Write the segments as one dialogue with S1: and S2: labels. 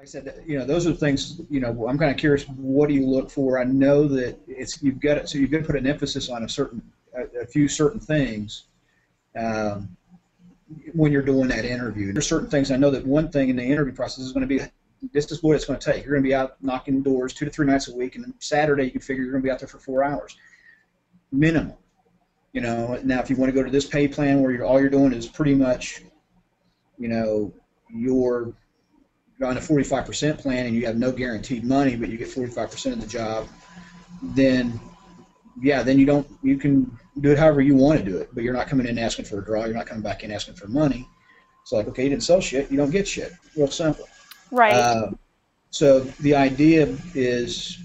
S1: I said, those are the things, I'm kind of curious, what do you look for? I know that you've got it, so you've got to put an emphasis on a few certain things um, when you're doing that interview. There's certain things, I know that one thing in the interview process is going to be, this is what it's going to take. You're going to be out knocking doors 2 to 3 nights a week, and then Saturday you can figure you're going to be out there for 4 hours, minimum. Now if you want to go to this pay plan where all you're doing is pretty much, you're on a 45% plan and you have no guaranteed money, but you get 45% of the job, then you can do it however you want to do it, but you're not coming in asking for a draw. You're not coming back in asking for money. It's like, okay, you didn't sell shit, you don't get shit. Real simple.
S2: Right.
S1: So the idea is,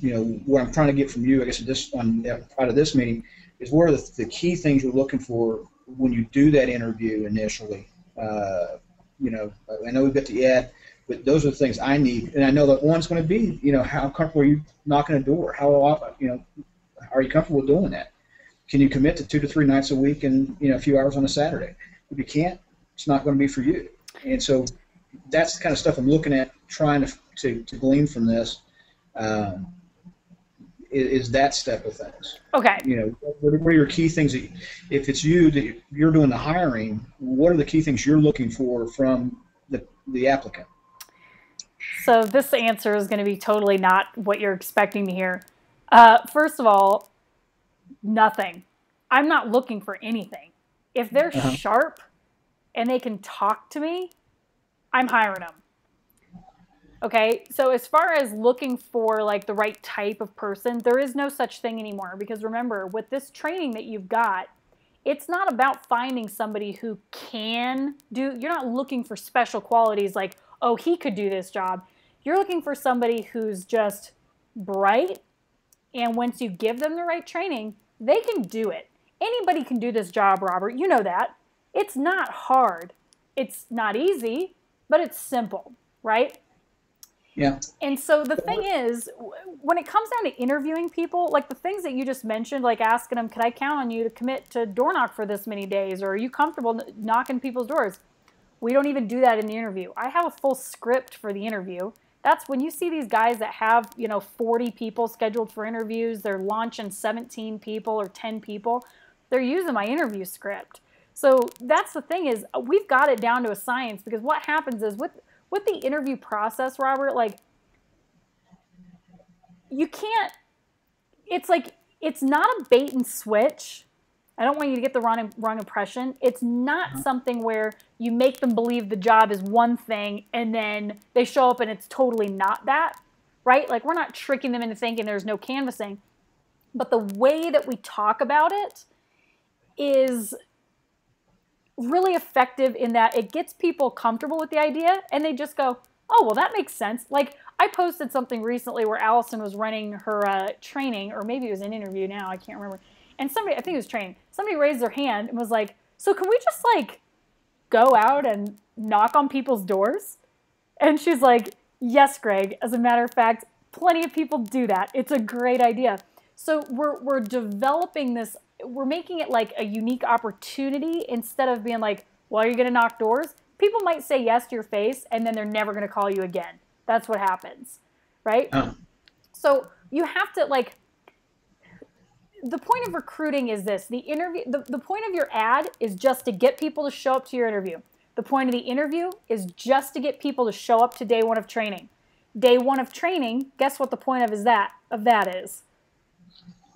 S1: what I'm trying to get from you, I guess, out of this meeting, is what are the key things you're looking for when you do that interview initially. I know we've got the ad, but those are the things I need, and I know that one's going to be, how comfortable are you knocking a door? How often, are you comfortable doing that? Can you commit to 2 to 3 nights a week and a few hours on a Saturday? If you can't, it's not going to be for you. And so that's the kind of stuff I'm looking at, trying to glean from this. Is that step of things.
S2: Okay.
S1: What are your key things that, if it's you that you're doing the hiring, what are the key things you're looking for from the applicant?
S2: So this answer is going to be totally not what you're expecting to hear. First of all, nothing. I'm not looking for anything. If they're sharp and they can talk to me, I'm hiring them. Okay, so as far as looking for like the right type of person, there is no such thing anymore, because remember, with this training that you've got, it's not about finding somebody who can do, you're not looking for special qualities like, oh, he could do this job. You're looking for somebody who's just bright, and once you give them the right training, they can do it. Anybody can do this job, Robert. You know that. It's not hard. It's not easy, but it's simple, right?
S1: Yeah.
S2: And so the thing is, when it comes down to interviewing people, like the things that you just mentioned, like asking them, could I count on you to commit to door knock for this many days? Or are you comfortable knocking people's doors? We don't even do that in the interview. I have a full script for the interview. That's when you see these guys that have, 40 people scheduled for interviews, they're launching 17 people or 10 people, they're using my interview script. So that's the thing, is we've got it down to a science, because what happens is with the interview process, Robert, like, you can't, it's like, it's not a bait and switch. I don't want you to get the wrong impression. It's not something where you make them believe the job is one thing and then they show up and it's totally not that, right? Like, we're not tricking them into thinking there's no canvassing. But the way that we talk about it is really effective in that it gets people comfortable with the idea and they just go, oh, well, that makes sense. Like, I posted something recently where Allison was running her training, or maybe it was an interview now, I can't remember. And somebody, I think it was training, somebody raised their hand and was like, so can we just like go out and knock on people's doors? And she's like, yes, Greg. As a matter of fact, plenty of people do that. It's a great idea. So we're developing this, we're making it like a unique opportunity instead of being like, well, are you going to knock doors? People might say yes to your face and then they're never going to call you again. That's what happens, right? So you have to, like, the point of recruiting is this. The point of your ad is just to get people to show up to your interview. The point of the interview is just to get people to show up to day one of training. Day one of training, guess what the point of that is?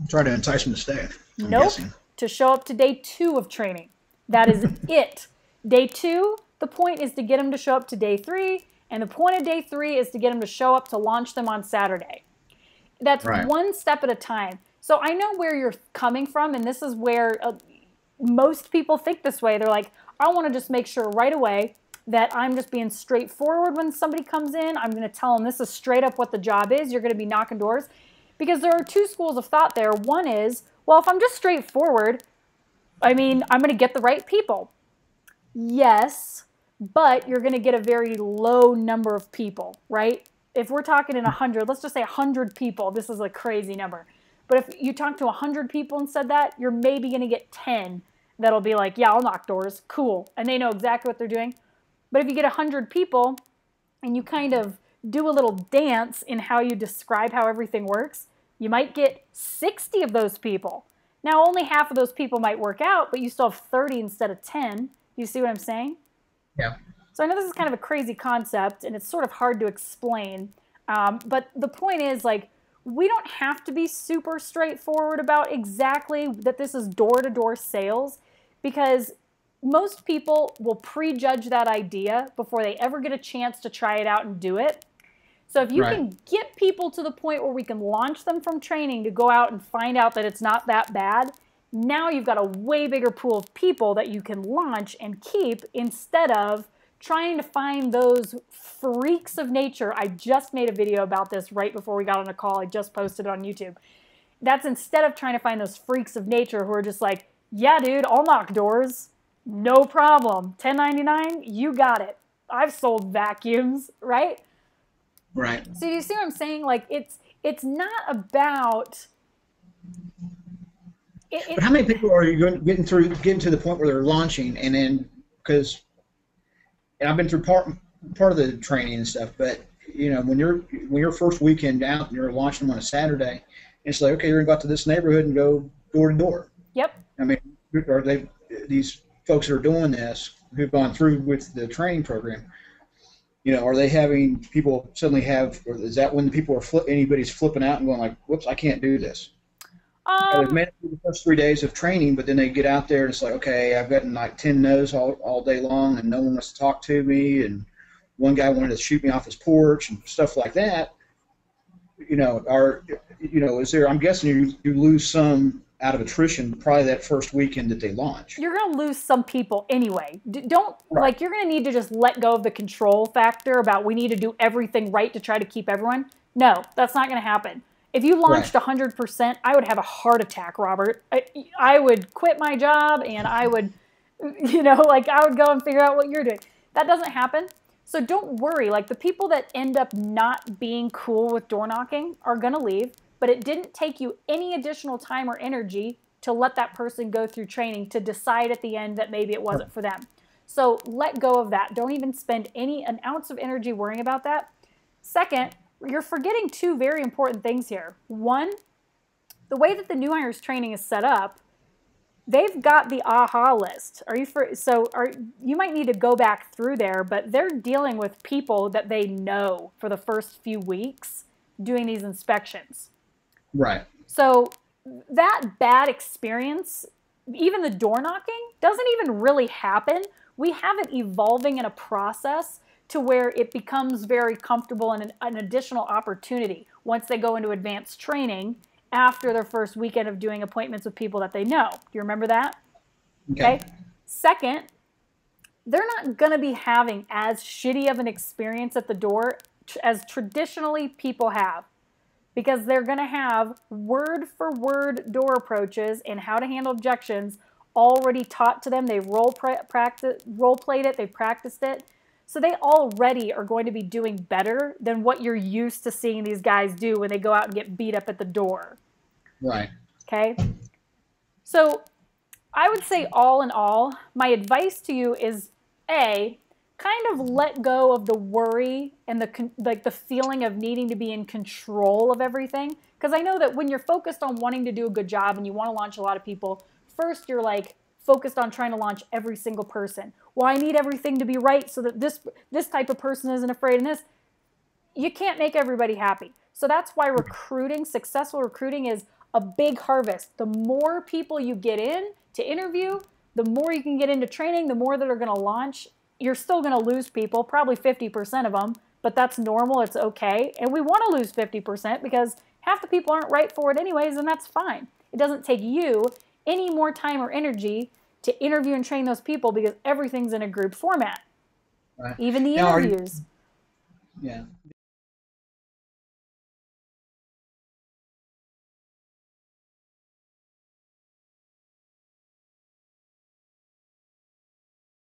S1: Try to entice them to stay.
S2: Nope. To show up to day 2 of training. That is it. Day 2, the point is to get them to show up to day 3, and the point of day 3 is to get them to show up to launch them on Saturday. That's right. One step at a time. So I know where you're coming from, and this is where most people think this way. They're like, I want to just make sure right away that I'm just being straightforward when somebody comes in. I'm going to tell them this is straight up what the job is. You're going to be knocking doors. Because there are 2 schools of thought there. One is, well, if I'm just straightforward, I mean, I'm going to get the right people. Yes, but you're going to get a very low number of people, right? If we're talking in 100, let's just say 100 people. This is a crazy number. But if you talk to 100 people and said that, you're maybe going to get 10 that'll be like, yeah, I'll knock doors. Cool. And they know exactly what they're doing. But if you get 100 people and you kind of do a little dance in how you describe how everything works, you might get 60 of those people. Now, only half of those people might work out, but you still have 30 instead of 10. You see what I'm saying?
S1: Yeah.
S2: So I know this is kind of a crazy concept, and it's sort of hard to explain. But the point is, like, we don't have to be super straightforward about exactly that this is door-to-door sales, because most people will prejudge that idea before they ever get a chance to try it out and do it. So if you can get people to the point where we can launch them from training to go out and find out that it's not that bad, now you've got a way bigger pool of people that you can launch and keep instead of trying to find those freaks of nature. I just made a video about this right before we got on a call. I just posted it on YouTube. That's instead of trying to find those freaks of nature who are just like, yeah, dude, I'll knock doors. No problem. $10.99, you got it. I've sold vacuums, right?
S1: Right.
S2: So you see what I'm saying? Like, it's not about...
S1: But how many people are you getting to the point where they're launching, and then, because, and I've been through part of the training and stuff, but you know, when you're first weekend out and you're launching them on a Saturday, it's like, okay, you're going to go out to this neighborhood and go door to door.
S2: Yep.
S1: I mean, are these folks that are doing this, who've gone through with the training program, you know, are they having people suddenly have, or is that when the people are anybody's flipping out and going like, whoops, I can't do this? They've made it through the first 3 days of training, but then they get out there and it's like, okay, I've gotten like 10 no's all day long, and no one wants to talk to me, and one guy wanted to shoot me off his porch and stuff like that. You know, is there? I'm guessing you lose some out of attrition probably that first weekend that they launch.
S2: You're going to lose some people anyway. Like, you're going to need to just let go of the control factor about we need to do everything right to try to keep everyone. No, that's not going to happen. If you launched 100%, I would have a heart attack, Robert. I would quit my job, and I would, you know, like, I would go and figure out what you're doing. That doesn't happen. So don't worry. Like, the people that end up not being cool with door knocking are going to leave, but it didn't take you any additional time or energy to let that person go through training to decide at the end that maybe it wasn't for them. So let go of that. Don't even spend an ounce of energy worrying about that. Second, you're forgetting two very important things here. One, the way that the new hires training is set up, they've got the AHA list. You might need to go back through there, but they're dealing with people that they know for the first few weeks doing these inspections.
S1: Right.
S2: So that bad experience, even the door knocking, doesn't even really happen. We have it evolving in a process to where it becomes very comfortable and an additional opportunity once they go into advanced training after their first weekend of doing appointments with people that they know. Do you remember that? Okay. Second, they're not going to be having as shitty of an experience at the door as traditionally people have, because they're going to have word-for-word door approaches and how to handle objections already taught to them. They role-played it, they practiced it. So they already are going to be doing better than what you're used to seeing these guys do when they go out and get beat up at the door.
S1: Right.
S2: Okay? So I would say all in all, my advice to you is, A, kind of let go of the worry and the feeling of needing to be in control of everything. Because I know that when you're focused on wanting to do a good job and you want to launch a lot of people, first you're like focused on trying to launch every single person. Well, I need everything to be right so that this type of person isn't afraid of this. You can't make everybody happy. So that's why successful recruiting is a big harvest. The more people you get in to interview, the more you can get into training, the more that are going to launch. You're still going to lose people, probably 50% of them, but that's normal. It's okay. And we want to lose 50% because half the people aren't right for it anyways, and that's fine. It doesn't take you any more time or energy to interview and train those people because everything's in a group format. Right. Even the interviews.
S1: Yeah.